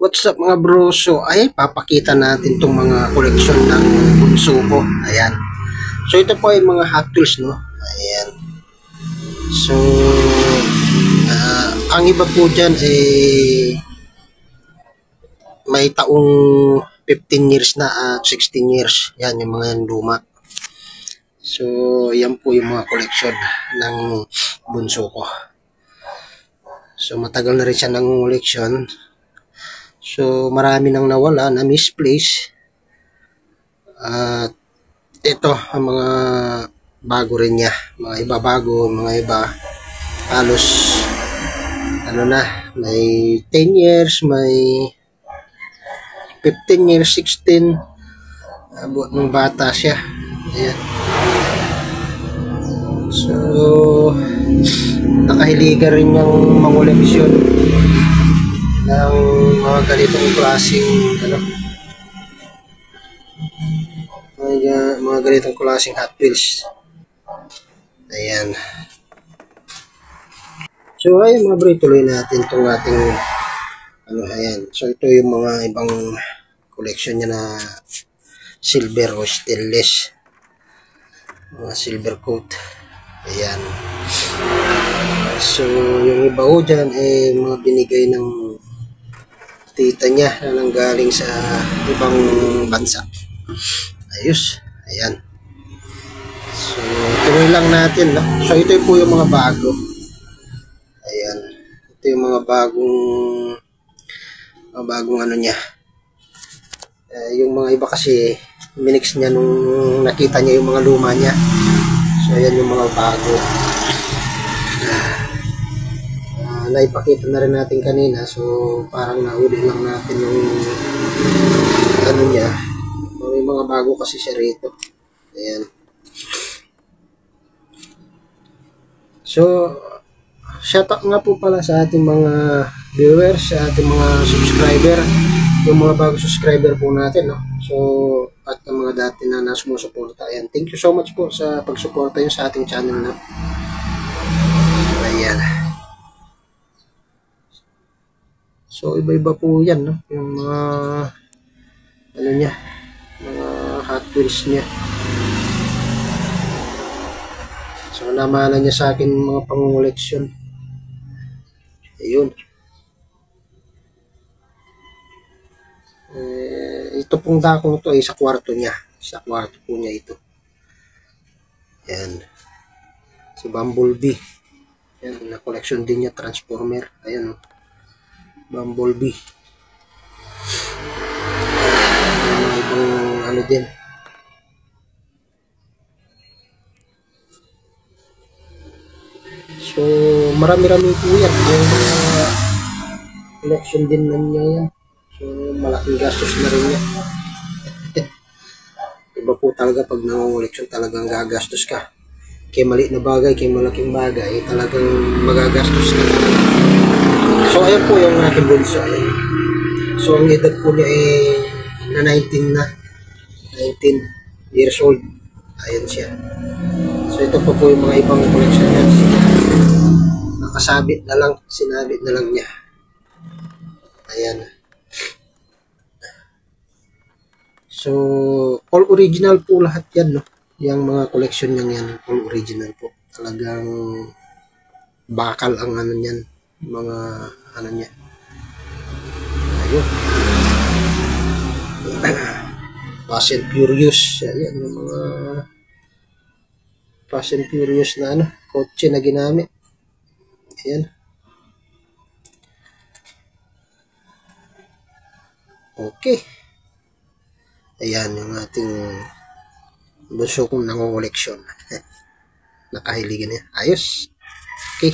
What's up mga bro? So ay papakita natin tong mga koleksyon ng bunso ko. Ayan. So ito po ay mga Hot Wheels, no? Ayan. So ang iba po dyan may taong 15 years na at 16 years. Yan yung mga luma. So yan po yung mga koleksyon ng bunso ko. So matagal na rin siya ng koleksyon. So, marami nang nawala, na misplace. At ito, ang mga bago rin niya. Mga iba bago, mga iba halos, ano na, may 10 years, may 15 years, 16. Abot ng bata siya. Ayan. So, nakahiligan rin yung mangoleksyon ng mga ganitong klaseng mga ganitong klaseng Hot Wheels. Ayan. So ayun mga bro, tuloy natin itong ating ayan. So ito yung mga ibang collection niya na silver o stainless, mga silver coat. Ayan. So yung iba ko dyan mga binigay ng tita niya na nanggaling sa ibang bansa. Ayos. Ayan. So, tuloy lang natin, no? So, ito po yung mga bago. Ayan. Ito yung mga bagong ano niya. Yung mga iba kasi minix niya nung nakita niya yung mga luma niya. So, ayan yung mga bago. Naipakita na rin natin kanina, so parang nahuli lang natin yung ano niya. May mga bago kasi siya rito. Ayan. So shout out nga po pala sa ating mga viewers, sa ating mga subscriber, yung mga bago subscriber po natin, no? So at ang mga dati na sumusuporta. Ayan, thank you so much po sa pagsuporta nyo sa ating channel, no? Ayan. So, iba-iba po yan, no? Yung mga, ano niya, mga Hot Wheels niya. So, namana niya sa akin mga pangungoleksyon. Ayun. Ito pong dakong ito ay sa kwarto niya. Sa kwarto po niya ito. Ayan. Si Bumblebee. Ayan, na-collection din niya, Transformer. Ayan, no? Bumblebee. Mga ibang ano din. So, marami-rami po yan. Yung mga collection din lang niya yan. So, malaking gastos na rin yan. Iba po talaga pag nangungoleksyon, talagang gagastos ka. Kaya maliit na bagay, kaya malaking bagay, talagang magagastos ka. So, ayan po yung aking bunso. Ayan. So, ang edad po niya na 19 na. 19 years old. Ayan siya. So, ito po yung mga ibang collection niya. Nakasabit na lang. Sinabit na lang niya. Ayan. So, all original po lahat yan, no? Yung mga collection niya yan, all original po. Talagang bakal ang ano niyan. Mga ano niya. Ayun. Fast and Furious. Ayan yung mga Fast and Furious na ano, kotse na ginamit. Ayan. Okay. Ayan yung ating bunso kong nangungoleksyon. Nakahiligan niya. Ayos. Okay.